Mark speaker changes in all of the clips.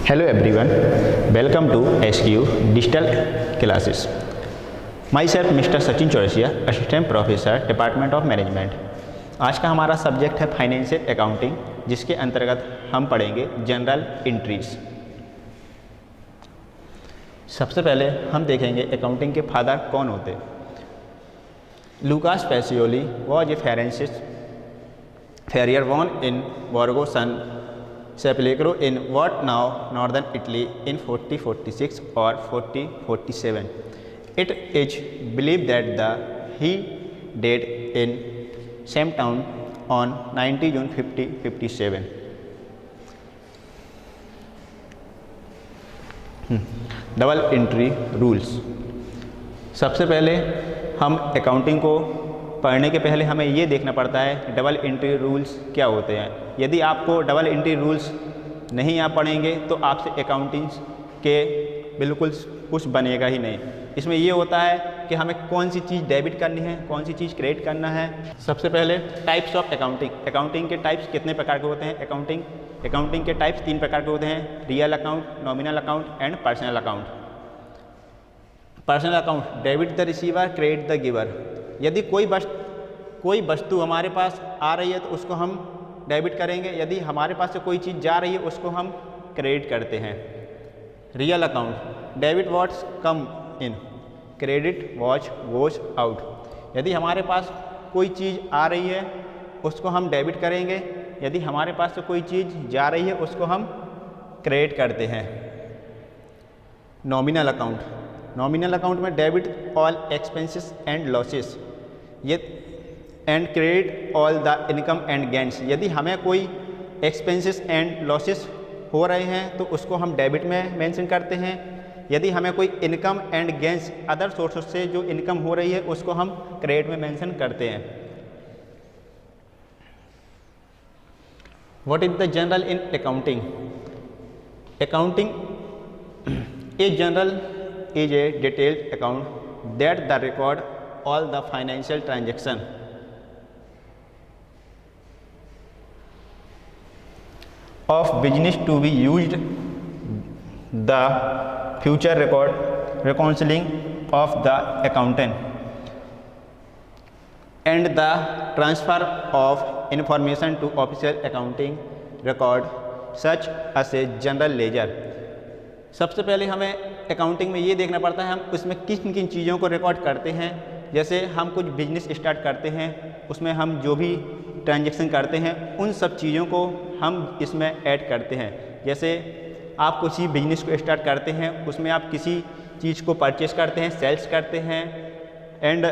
Speaker 1: Hello everyone, welcome to SQ Digital Classes. Myself Mr. Sachin Chaurasia, Assistant Professor, Department of Management. आज का हमारा subject है financial accounting, जिसके अंतर्गत हम पढ़ेंगे जनरल एंट्रीज। सबसे पहले हम देखेंगे अकाउंटिंग के फादर कौन होते। Lucas Pacioli was a financial friar born in Borgo San Sepolcro in what now northern Italy in 4046 or 4047. It is believed that he died in same town on 90 June 5057. Double entry rules. सबसे पहले हम accounting को पढ़ने के पहले हमें ये देखना पड़ता है डबल एंट्री रूल्स क्या होते हैं। यदि आपको डबल एंट्री रूल्स नहीं आप पढ़ेंगे तो आपसे अकाउंटिंग के बिल्कुल कुछ बनेगा ही नहीं। इसमें ये होता है कि हमें कौन सी चीज़ डेबिट करनी है, कौन सी चीज़ क्रेडिट करना है। सबसे पहले टाइप्स ऑफ अकाउंटिंग। अकाउंटिंग के टाइप्स कितने प्रकार के होते हैं? अकाउंटिंग के टाइप्स 3 प्रकार के होते हैं, real account, nominal account and personal account. Personal account debit the receiver, credit the giver. यदि कोई वस्तु हमारे पास आ रही है तो उसको हम डेबिट करेंगे, यदि हमारे पास से कोई चीज़ जा रही है उसको हम क्रेडिट करते हैं। Real account debit what's come in, credit what goes out. यदि हमारे पास कोई चीज़ आ रही है उसको हम डेबिट करेंगे, यदि हमारे पास से कोई चीज़ जा रही है उसको हम क्रेडिट करते हैं। नॉमिनल अकाउंट में debit all expenses and losses and credit all the income and gains. यदि हमें कोई एक्सपेंसेस एंड लॉसेस हो रहे हैं तो उसको हम डेबिट में मेंशन करते हैं। यदि हमें कोई income and gains other sources से जो इनकम हो रही है उसको हम क्रेडिट में मेंशन करते हैं। What is the general in accounting? Accounting is general is a detailed account that the record all the financial transaction of business to be used the future reconciling of the accountant and the transfer of information to official accounting record such as a general ledger। सबसे पहले हमें accounting में ये देखना पड़ता है हम उसमें किन किन चीज़ों को रिकॉर्ड करते हैं। जैसे हम कुछ बिजनेस स्टार्ट करते हैं, उसमें हम जो भी ट्रांजैक्शन करते हैं उन सब चीज़ों को हम इसमें ऐड करते हैं। जैसे आप किसी बिजनेस को स्टार्ट करते हैं, उसमें आप किसी चीज़ को परचेस करते हैं, सेल्स करते हैं एंड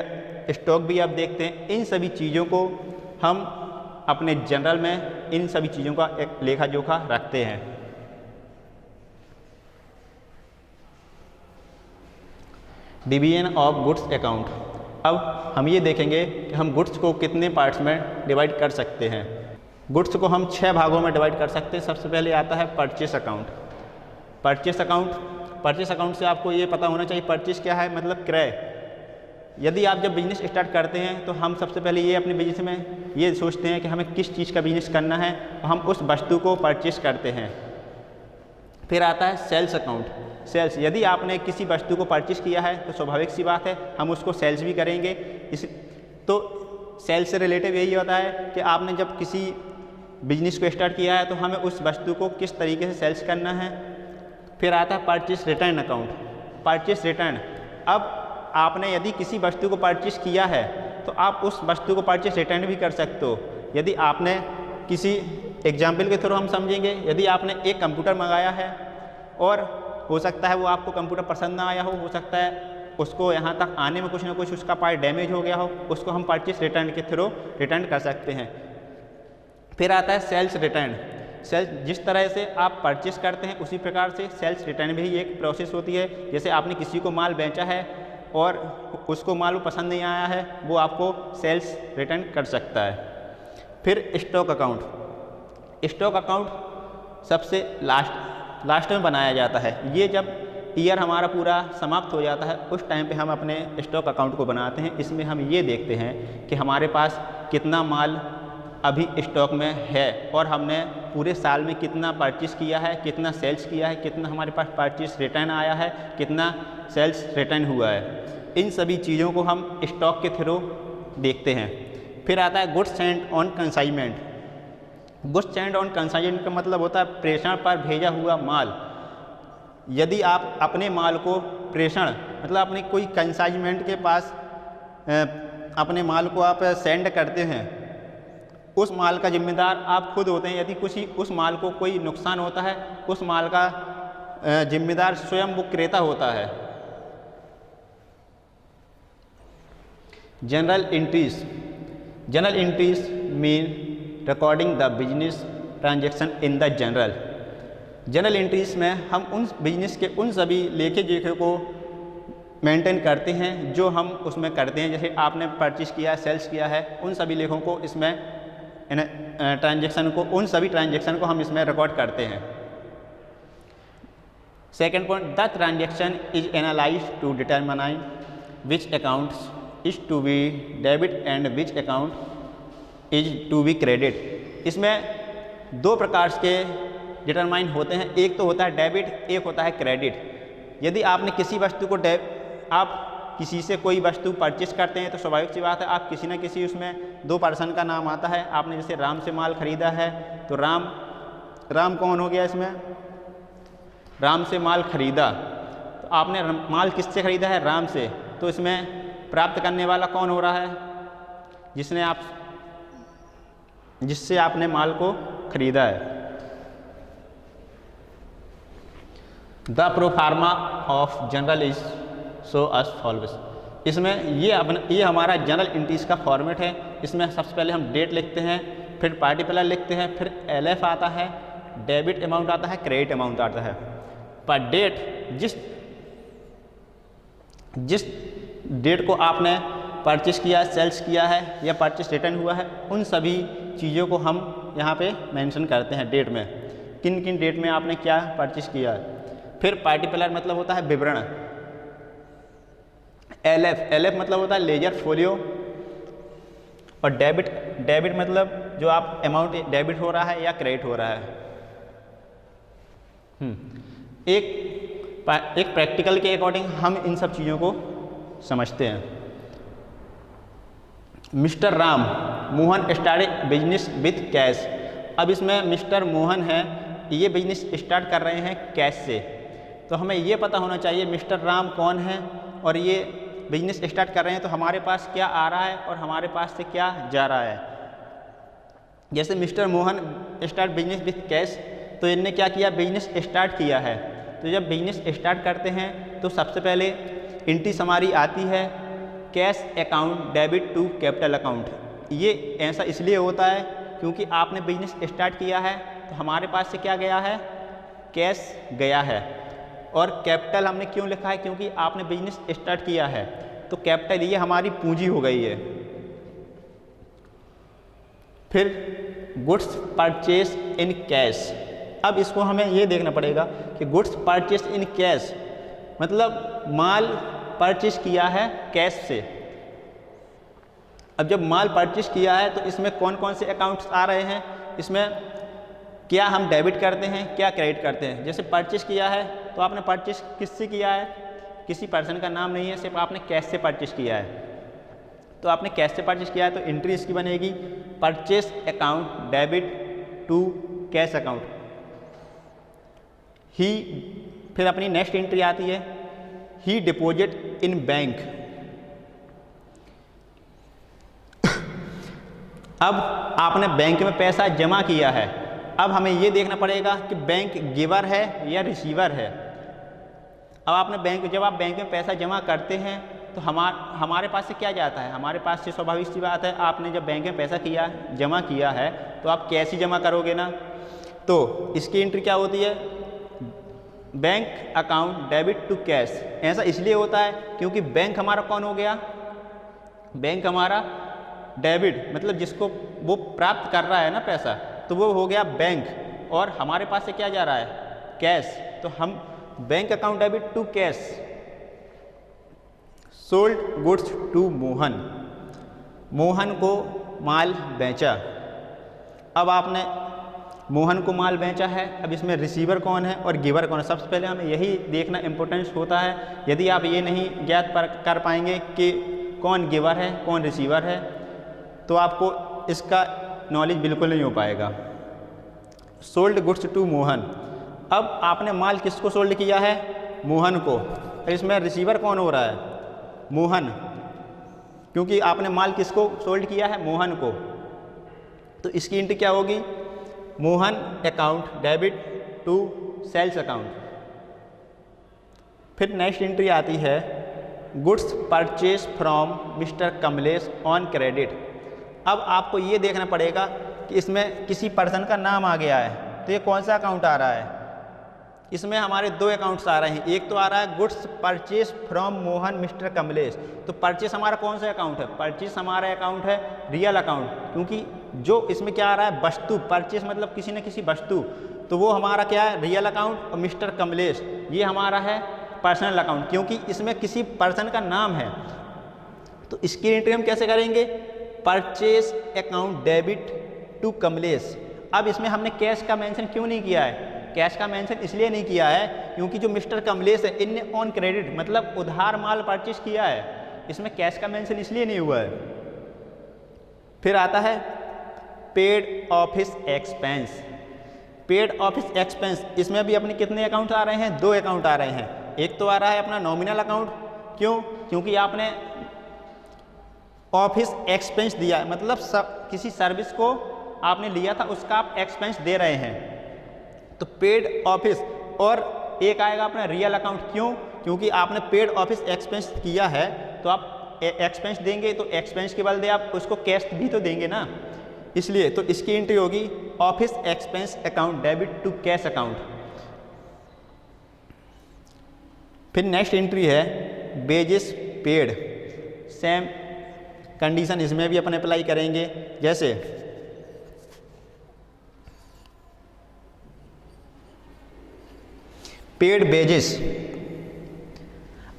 Speaker 1: स्टॉक भी आप देखते हैं। इन सभी चीज़ों को हम अपने जनरल में इन सभी चीज़ों का एक लेखा जोखा रखते हैं। Division of goods account. अब हम ये देखेंगे कि हम गुड्स को कितने पार्ट्स में डिवाइड कर सकते हैं। गुड्स को हम 6 भागों में डिवाइड कर सकते हैं। सबसे पहले आता है परचेस अकाउंट। परचेस अकाउंट से आपको ये पता होना चाहिए परचेस क्या है, मतलब क्रय। यदि आप जब बिजनेस स्टार्ट करते हैं तो हम सबसे पहले ये अपने बिजनेस में ये सोचते हैं कि हमें किस चीज़ का बिजनेस करना है, तो हम उस वस्तु को परचेस करते हैं। फिर आता है सेल्स अकाउंट। सेल्स, यदि आपने किसी वस्तु को परचेस किया है तो स्वाभाविक सी बात है हम उसको सेल्स भी करेंगे। तो सेल्स से रिलेटिव यही होता है कि आपने जब किसी बिजनेस को स्टार्ट किया है तो हमें उस वस्तु को किस तरीके से सेल्स करना है। फिर आता है purchase return account. Purchase return, अब आपने यदि किसी वस्तु को परचेस किया है तो आप उस वस्तु को परचेस रिटर्न भी कर सकते हो। यदि आपने किसी एग्जाम्पल के थ्रू हम समझेंगे, यदि आपने एक कंप्यूटर मंगाया है और हो सकता है वो आपको कंप्यूटर पसंद ना आया हो सकता है उसको यहाँ तक आने में कुछ ना कुछ उसका पार्ट डैमेज हो गया हो, उसको हम परचेस रिटर्न के थ्रू रिटर्न कर सकते हैं। फिर आता है सेल्स रिटर्न। सेल्स, जिस तरह से आप परचेस करते हैं उसी प्रकार से सेल्स रिटर्न भी एक प्रोसेस होती है। जैसे आपने किसी को माल बेचा है और उसको माल पसंद नहीं आया है, वो आपको सेल्स रिटर्न कर सकता है। फिर स्टॉक अकाउंट। स्टॉक अकाउंट सबसे लास्ट में बनाया जाता है। ये जब ईयर हमारा पूरा समाप्त हो जाता है उस टाइम पे हम अपने स्टॉक अकाउंट को बनाते हैं। इसमें हम ये देखते हैं कि हमारे पास कितना माल अभी स्टॉक में है और हमने पूरे साल में कितना परचेस किया है, कितना सेल्स किया है, कितना हमारे पास परचेस रिटर्न आया है, कितना सेल्स रिटर्न हुआ है। इन सभी चीज़ों को हम स्टॉक के थ्रू देखते हैं। फिर आता है goods Saint on consignment. Goods Saint on consignment का मतलब होता है प्रेषण पर भेजा हुआ माल। यदि आप अपने माल को प्रेषण मतलब अपने कोई कंसाइनमेंट के पास अपने माल को आप सेंड करते हैं, उस माल का जिम्मेदार आप खुद होते हैं। यदि उस माल को कोई नुकसान होता है, उस माल का जिम्मेदार स्वयं वो क्रेता होता है। General entries mean recording the business transaction in the general entries में हम उन बिजनेस के उन सभी लेखे जोखे को मेंटेन करते हैं जो हम उसमें करते हैं। जैसे आपने परचेस किया है, सेल्स किया है, उन सभी लेखों को इसमें उन सभी ट्रांजैक्शन को हम इसमें रिकॉर्ड करते हैं। Second point, the transaction is analysed to determine which accounts is to be debit and which account is to be credit. इसमें दो प्रकार के डिटरमाइन होते हैं, एक तो होता है डेबिट, एक होता है क्रेडिट। यदि आपने किसी वस्तु को आप किसी से कोई वस्तु परचेस करते हैं तो स्वाभाविक सी बात है आप किसी न किसी उसमें दो पर्सन का नाम आता है। आपने जैसे राम से माल खरीदा है तो राम कौन हो गया इसमें? राम से माल खरीदा तो आपने माल किससे खरीदा है? राम से। तो इसमें प्राप्त करने वाला कौन हो रहा है? जिससे आपने माल को खरीदा है। The proforma of general is so us followers. इसमें ये हमारा जनरल एंट्रीज का फॉर्मेट है। इसमें सबसे पहले हम डेट लिखते हैं, फिर पार्टिकुलर लिखते हैं, फिर LF आता है, डेबिट अमाउंट आता है, क्रेडिट अमाउंट आता है। पर डेट जिस डेट को आपने परचेस किया है, सेल्स किया है या परचेस रिटर्न हुआ है, उन सभी चीज़ों को हम यहाँ पे मेंशन करते हैं डेट में, किन किन डेट में आपने क्या परचेस किया है। फिर पार्टिकुलर मतलब होता है विवरण। LF मतलब होता है लेजर फोलियो। और डेबिट मतलब जो आप अमाउंट डेबिट हो रहा है या क्रेडिट हो रहा है। एक प्रैक्टिकल के अकॉर्डिंग हम इन सब चीज़ों को समझते हैं। Mister Ram Mohan started business with cash. अब इसमें मिस्टर मोहन है, ये बिजनेस स्टार्ट कर रहे हैं कैश से। तो हमें ये पता होना चाहिए मिस्टर राम कौन है और ये बिजनेस स्टार्ट कर रहे हैं तो हमारे पास क्या आ रहा है और हमारे पास से क्या जा रहा है। जैसे mister Mohan start business with cash, तो इनने क्या किया? बिजनेस स्टार्ट किया है। तो जब बिजनेस स्टार्ट करते हैं तो सबसे पहले एंट्रीज हमारी आती है cash account debit to capital account. ये ऐसा इसलिए होता है क्योंकि आपने बिजनेस स्टार्ट किया है तो हमारे पास से क्या गया है? कैश गया है। और कैपिटल हमने क्यों लिखा है? क्योंकि आपने बिजनेस स्टार्ट किया है तो कैपिटल ये हमारी पूंजी हो गई है। फिर गुड्स परचेस इन कैश। अब इसको हमें ये देखना पड़ेगा कि गुड्स परचेस इन कैश मतलब माल परचेस किया है कैश से। अब जब माल परचेस किया है तो इसमें कौन कौन से अकाउंट्स आ रहे हैं? इसमें क्या हम डेबिट करते हैं, क्या क्रेडिट करते हैं। जैसे परचेस किया है तो आपने परचेस किससे किया है? किसी पर्सन का नाम नहीं है, सिर्फ आपने कैश से परचेस किया है। तो आपने कैश से परचेस किया है तो एंट्री इसकी बनेगी purchase account debit to cash account. फिर अपनी नेक्स्ट एंट्री आती है ही डिपॉजिट इन बैंक। अब आपने बैंक में पैसा जमा किया है। अब हमें ये देखना पड़ेगा कि बैंक गिवर है या रिसीवर है। अब जब आप बैंक में पैसा जमा करते हैं तो हमारे पास से क्या जाता है? हमारे पास से स्वाभाविक सी बात है, आपने जब बैंक में पैसा जमा किया है तो आप कैश ही जमा करोगे ना। तो इसकी एंट्री क्या होती है? Bank account debit to cash. ऐसा इसलिए होता है क्योंकि बैंक हमारा कौन हो गया? बैंक हमारा डेबिट मतलब जिसको वो प्राप्त कर रहा है ना पैसा, तो वो हो गया बैंक। और हमारे पास से क्या जा रहा है? कैश। तो हम bank account debit to cash. Sold goods to Mohan. Mohan को माल बेचा। अब आपने मोहन को माल बेचा है, अब इसमें रिसीवर कौन है और गिवर कौन है, सबसे पहले हमें यही देखना इम्पोर्टेंस होता है। यदि आप ये नहीं ज्ञात कर पाएंगे कि कौन गिवर है कौन रिसीवर है, तो आपको इसका नॉलेज बिल्कुल नहीं हो पाएगा। सोल्ड गुड्स टू मोहन, अब आपने माल किसको सोल्ड किया है? मोहन को। इसमें रिसीवर कौन हो रहा है? मोहन, क्योंकि आपने माल किसको सोल्ड किया है? मोहन को। तो इसकी एंट्री क्या होगी? Mohan account debit to sales account. फिर नेक्स्ट एंट्री आती है goods purchase from mister Kamlesh on credit. अब आपको ये देखना पड़ेगा कि इसमें किसी पर्सन का नाम आ गया है, तो ये कौन सा अकाउंट आ रहा है? इसमें हमारे दो अकाउंट्स आ रहे हैं। एक तो आ रहा है goods purchase from Mohan mister Kamlesh, तो परचेज हमारा कौन सा अकाउंट है? परचेज हमारा अकाउंट है रियल अकाउंट, क्योंकि जो इसमें क्या आ रहा है? वस्तु। परचेज मतलब किसी न किसी वस्तु, तो वो हमारा क्या है? Real account. और मिस्टर कमलेश ये हमारा है पर्सनल अकाउंट, क्योंकि इसमें किसी पर्सन का नाम है। तो इसकी एंट्री हम कैसे करेंगे? Purchase account debit to Kamlesh. अब इसमें हमने कैश का मेंशन क्यों नहीं किया है? कैश का मेंशन इसलिए नहीं किया है क्योंकि जो मिस्टर कमलेश है इनने ऑन क्रेडिट मतलब उधार माल परचेज किया है, इसमें कैश का मेंशन इसलिए नहीं हुआ है। फिर आता है paid office expense. Paid office expense, इसमें भी अपने कितने अकाउंट आ रहे हैं? दो अकाउंट आ रहे हैं। एक तो आ रहा है अपना नॉमिनल अकाउंट, क्यों? क्योंकि आपने ऑफिस एक्सपेंस दिया है, मतलब किसी सर्विस को आपने लिया था उसका आप एक्सपेंस दे रहे हैं, तो पेड ऑफिस। और एक आएगा अपना रियल अकाउंट, क्यों? क्योंकि आपने पेड ऑफिस एक्सपेंस किया है तो आप एक्सपेंस देंगे, तो एक्सपेंस के बदले आप उसको कैश भी तो देंगे ना, इसलिए। तो इसकी एंट्री होगी office expense account debit to cash account. फिर नेक्स्ट एंट्री है वेजेस पेड। सेम कंडीशन इसमें भी अपन अप्लाई करेंगे, जैसे पेड वेजेस।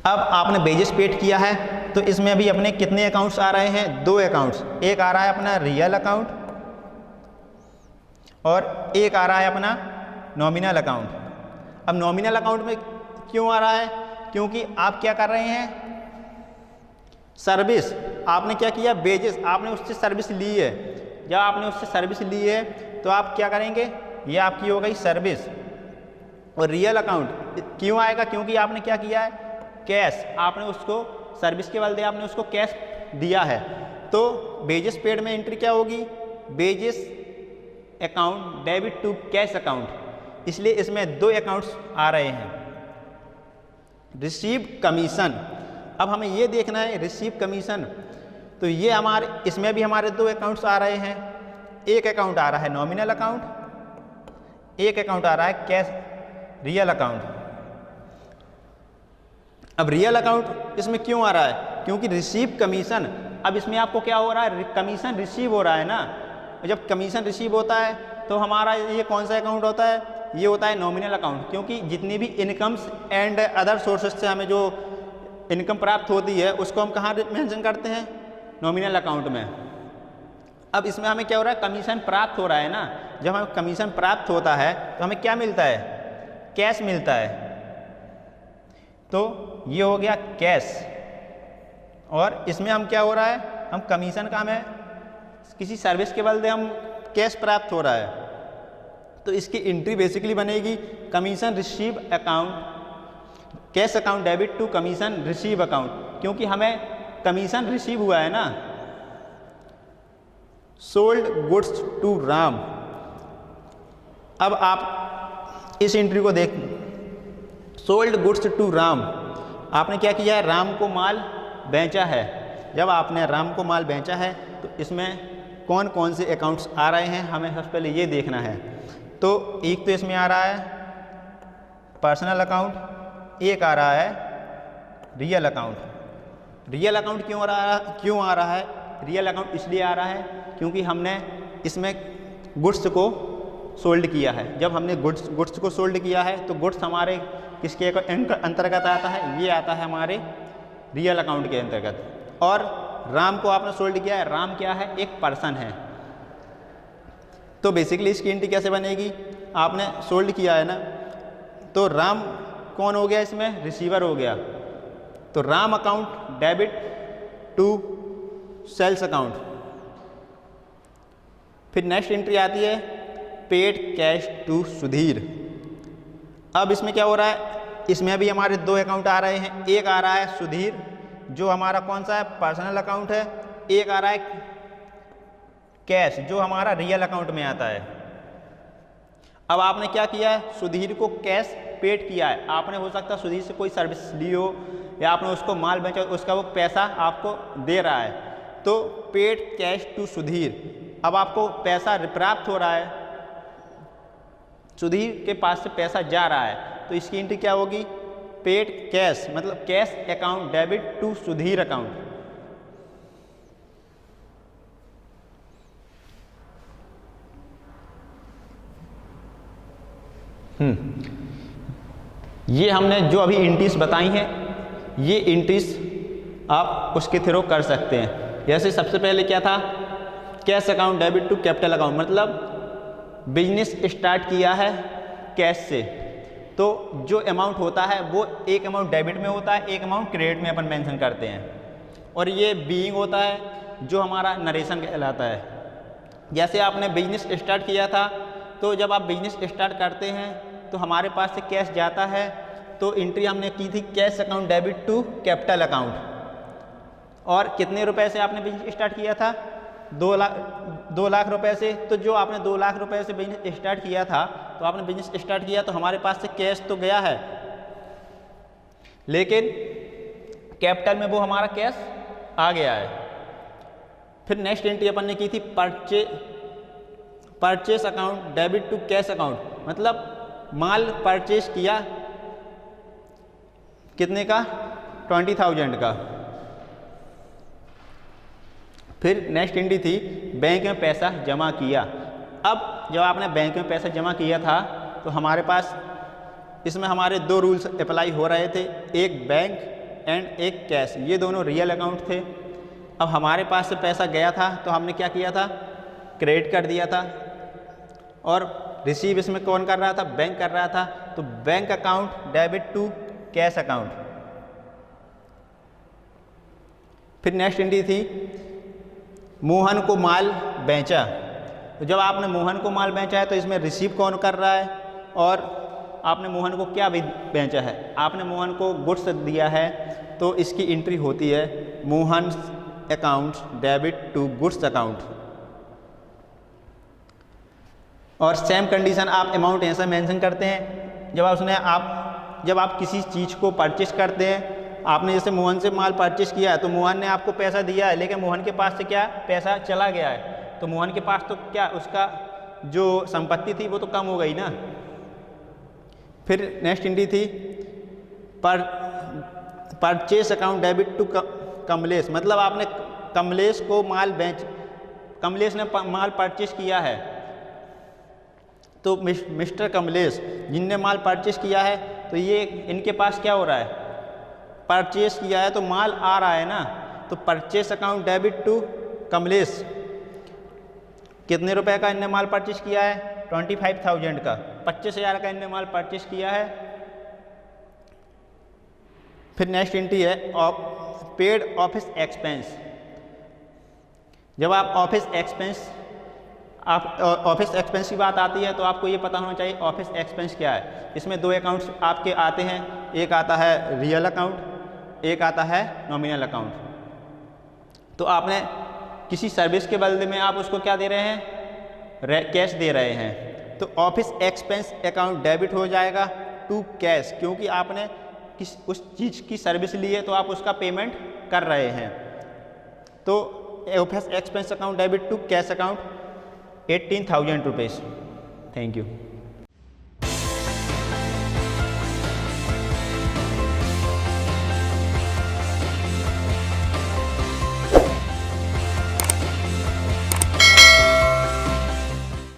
Speaker 1: अब आपने वेजेस पेड किया है तो इसमें भी अपने कितने अकाउंट्स आ रहे हैं? दो अकाउंट्स। एक आ रहा है अपना रियल अकाउंट और एक आ रहा है अपना नॉमिनल अकाउंट। अब नॉमिनल अकाउंट में क्यों आ रहा है? क्योंकि आप क्या कर रहे हैं? सर्विस। आपने क्या किया? वेजेस, आपने उससे सर्विस ली है। जब आपने उससे सर्विस ली है तो आप क्या करेंगे? ये आपकी हो गई सर्विस। और रियल अकाउंट क्यों आएगा? क्योंकि आपने क्या किया है? कैश। आपने उसको सर्विस के बदले आपने उसको कैश दिया है। तो वेजेस पेड में एंट्री क्या होगी? Wages account debit to cash account, इसलिए इसमें दो अकाउंट्स आ रहे हैं। Receive commission. अब हमें ये देखना है रिसीव कमीशन, तो ये हमारे इसमें भी हमारे दो अकाउंट्स आ रहे हैं। एक अकाउंट आ रहा है नॉमिनल अकाउंट, एक अकाउंट आ रहा है कैश रियल अकाउंट। अब रियल अकाउंट इसमें क्यों आ रहा है? क्योंकि रिसीव कमीशन। अब इसमें आपको क्या हो रहा है? कमीशन रिसीव हो रहा है ना। जब कमीशन रिसीव होता है तो हमारा ये कौन सा अकाउंट होता है? ये होता है नॉमिनल अकाउंट, क्योंकि जितनी भी इनकम्स एंड अदर सोर्सेज से हमें जो इनकम प्राप्त होती है उसको हम कहाँ मेंशन करते हैं? नॉमिनल अकाउंट में। अब इसमें हमें क्या हो रहा है? कमीशन प्राप्त हो रहा है ना। जब हमें कमीशन प्राप्त होता है तो हमें क्या मिलता है? कैश मिलता है। तो ये हो गया कैश। और इसमें हम क्या हो रहा है? हम कमीशन का हमें किसी सर्विस के बदले हम कैश प्राप्त हो रहा है, तो इसकी एंट्री बेसिकली बनेगी commission receive account, cash account debit to commission receive account, क्योंकि हमें कमीशन रिसीव हुआ है ना। Sold goods to Ram. अब आप इस एंट्री को देख, सोल्ड गुड्स टू राम, आपने क्या किया है? राम को माल बेचा है। जब आपने राम को माल बेचा है तो इसमें कौन कौन से अकाउंट्स आ रहे हैं हमें सबसे पहले ये देखना है। तो एक तो इसमें आ रहा है पर्सनल अकाउंट, एक आ रहा है रियल अकाउंट। रियल अकाउंट क्यों आ रहा है? रियल अकाउंट इसलिए आ रहा है क्योंकि हमने इसमें गुड्स को सोल्ड किया है। जब हमने गुड्स को सोल्ड किया है तो गुड्स हमारे किसके अंतर्गत आता है? ये आता है हमारे रियल अकाउंट के अंतर्गत। और राम को आपने सोल्ड किया है। राम क्या है? एक पर्सन है। तो बेसिकली इसकी एंट्री कैसे बनेगी, आपने सोल्ड किया है ना, तो राम कौन हो गया इसमें, रिसीवर हो गया, तो Ram account debit to sales account. फिर नेक्स्ट एंट्री आती है पेड कैश टू सुधीर। अब इसमें क्या हो रहा है, इसमें भी हमारे दो अकाउंट आ रहे हैं, एक आ रहा है सुधीर जो हमारा कौन सा है, पर्सनल अकाउंट है, एक आ रहा है कैश जो हमारा रियल अकाउंट में आता है। अब आपने क्या किया है, सुधीर को कैश पेड किया है, आपने हो सकता है सुधीर से कोई सर्विस ली हो या आपने उसको माल बेचा, उसका वो पैसा आपको दे रहा है, तो पेड कैश टू सुधीर। अब आपको पैसा प्राप्त हो रहा है, सुधीर के पास से पैसा जा रहा है, तो इसकी एंट्री क्या होगी, पेड कैश, मतलब cash account debit to Sudhir account. ये हमने जो अभी एंट्रीज बताई हैं, ये एंट्रीज आप उसके थ्रू कर सकते हैं। जैसे सबसे पहले क्या था, cash account debit to capital account, मतलब बिजनेस स्टार्ट किया है कैश से, तो जो अमाउंट होता है वो एक अमाउंट डेबिट में होता है, एक अमाउंट क्रेडिट में अपन मेंशन करते हैं, और ये बीइंग होता है जो हमारा नरेशन कहलाता है। जैसे आपने बिजनेस स्टार्ट किया था, तो जब आप बिजनेस स्टार्ट करते हैं तो हमारे पास से कैश जाता है, तो एंट्री हमने की थी cash account debit to capital account. और कितने रुपए से आपने बिजनेस स्टार्ट किया था, 2 लाख रुपए से। तो जो आपने 2 लाख रुपए से बिजनेस स्टार्ट किया था, तो आपने बिजनेस स्टार्ट किया तो हमारे पास से कैश तो गया है, लेकिन कैपिटल में वो हमारा कैश आ गया है। फिर नेक्स्ट एंट्री अपन ने की थी purchase account debit to cash account, मतलब माल परचेस किया कितने का, 20,000 का। फिर नेक्स्ट एंट्री थी बैंक में पैसा जमा किया। अब जब आपने बैंक में पैसा जमा किया था, तो हमारे पास इसमें हमारे 2 रूल्स अप्लाई हो रहे थे, एक बैंक एंड एक कैश, ये दोनों रियल अकाउंट थे। अब हमारे पास से पैसा गया था, तो हमने क्या किया था, क्रेडिट कर दिया था, और रिसीव इसमें कौन कर रहा था, बैंक कर रहा था, तो bank account debit to cash account. फिर नेक्स्ट एंट्री थी मोहन को माल बेचा। तो जब आपने मोहन को माल बेचा है, तो इसमें रिसीव कौन कर रहा है, और आपने मोहन को क्या बेचा है, आपने मोहन को गुड्स दिया है, तो इसकी एंट्री होती है Mohan account debit to goods account. और सेम कंडीशन आप अमाउंट ऐसा मेंशन करते हैं, जब आप किसी चीज़ को परचेस करते हैं, आपने जैसे मोहन से माल परचेस किया है, तो मोहन ने आपको पैसा दिया है, लेकिन मोहन के पास से क्या पैसा चला गया है, तो मोहन के पास तो क्या उसका जो संपत्ति थी वो तो कम हो गई ना। फिर नेक्स्ट एंट्री थी purchase account debit to Kamlesh, मतलब आपने कमलेश को कमलेश ने माल परचेस किया है, तो मिस्टर कमलेश जिनने माल परचेस किया है, तो ये इनके पास क्या हो रहा है, परचेस किया है तो माल आ रहा है ना, तो purchase account debit to Kamlesh. कितने रुपए का इनने माल परचेस किया है, 25,000 का, 25,000 का इनने माल परचेस किया है। फिर नेक्स्ट एंट्री है पेड ऑफिस एक्सपेंस। जब आप ऑफिस एक्सपेंस की बात आती है, तो आपको ये पता होना चाहिए ऑफिस एक्सपेंस क्या है। इसमें 2 अकाउंट्स आपके आते हैं, एक आता है रियल अकाउंट, एक आता है नॉमिनल अकाउंट। तो आपने किसी सर्विस के बदले में आप उसको क्या दे रहे हैं, कैश दे रहे हैं, तो ऑफिस एक्सपेंस अकाउंट डेबिट हो जाएगा टू कैश, क्योंकि आपने उस चीज़ की सर्विस ली है, तो आप उसका पेमेंट कर रहे हैं। तो office expense account debit to cash account 18,000 rupees. Thank you.